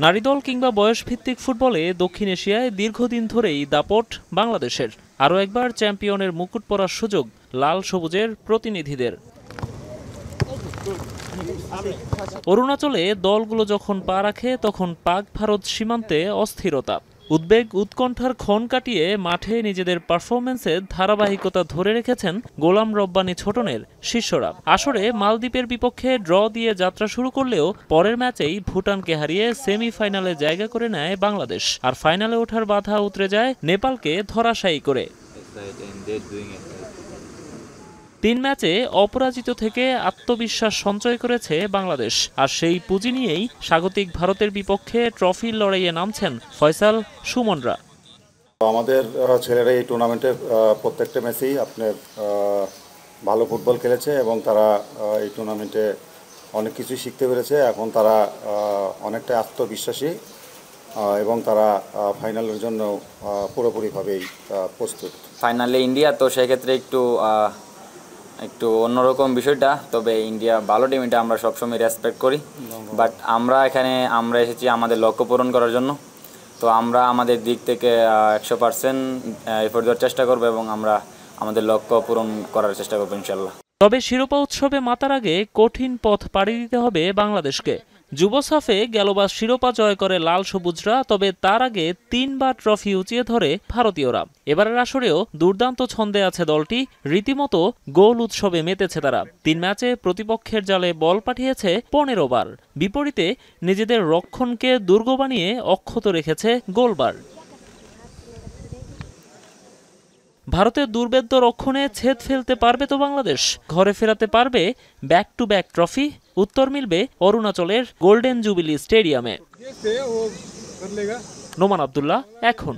নারী দল কিংবা বয়সভিত্তিক ফুটবলে দক্ষিণ এশিয়ায় দীর্ঘদিন ধরেই দাপট বাংলাদেশের। আরও একবার চ্যাম্পিয়নের মুকুট পরার সুযোগ লাল সবুজের প্রতিনিধিদের। অরুণাচলে দলগুলো যখন পা রাখে তখন পাক ভারত সীমান্তে অস্থিরতা, উদ্বেগ উৎকণ্ঠার ক্ষণ কাটিয়ে মাঠে নিজেদের পারফরমেন্সে ধারাবাহিকতা ধরে রেখেছেন গোলাম রব্বানী ছোটনের শিষ্যরা। আসরে মালদ্বীপের বিপক্ষে ড্র দিয়ে যাত্রা শুরু করলেও পরের ম্যাচেই ভুটানকে হারিয়ে সেমিফাইনালে জায়গা করে নেয় বাংলাদেশ। আর ফাইনালে ওঠার বাধা উতরে যায় নেপালকে ধরাশায়ী করে। 3 ম্যাচে অপরাজিত থেকে আত্মবিশ্বাস সঞ্চয় করেছে বাংলাদেশ। আর সেই পুঁজি নিয়েই স্বাগতিক ভারতের বিপক্ষে ট্রফির লড়াইয়ে নামছেন ফয়সাল সুমনরা। আমাদের ছেলেরা এই টুর্নামেন্টের প্রত্যেকটা ম্যাচেই আপনার ভালো ফুটবল খেলেছে এবং তারা এই টুর্নামেন্টে অনেক কিছুই শিখতে পেরেছে। এখন তারা অনেকটা আত্মবিশ্বাসী এবং তারা ফাইনালের জন্য পুরোপুরিভাবেই প্রস্তুত। ফাইনালে ইন্ডিয়া, তো সেক্ষেত্রে একটু অন্যরকম বিষয়টা। তবে ইন্ডিয়া ভালো টিম, এটা আমরা সবসময় রেসপেক্ট করি। বাট আমরা এসেছি আমাদের লক্ষ্য পূরণ করার জন্য। তো আমরা আমাদের দিক থেকে 100% এফোর্ট দেওয়ার চেষ্টা করবো এবং আমরা আমাদের লক্ষ্য পূরণ করার চেষ্টা করবো ইনশাল্লাহ। তবে শিরোপা উৎসবে মাতার আগে কঠিন পথ পাড়ি দিতে হবে বাংলাদেশকে। যুব সাফে গেলবার শিরোপা জয় করে লাল সবুজরা, তবে তার আগে 3 বার ট্রফি উঁচিয়ে ধরে ভারতীয়রা। এবারের আসরেও দুর্দান্ত ছন্দে আছে দলটি, রীতিমতো গোল উৎসবে মেতেছে তারা। 3 ম্যাচে প্রতিপক্ষের জালে বল পাঠিয়েছে 15 বার, বিপরীতে নিজেদের রক্ষণকে দুর্গ বানিয়ে অক্ষত রেখেছে গোলবার। ভারতের দুর্বেদ্য রক্ষণে ছেদ ফেলতে পারবে তো বাংলাদেশ? ঘরে ফেরাতে পারবে ব্যাক টু ব্যাক ট্রফি? উত্তর মিলবে অরুণাচলের গোল্ডেন জুবিলি স্টেডিয়ামে। নোমান আব্দুল্লাহ, এখন।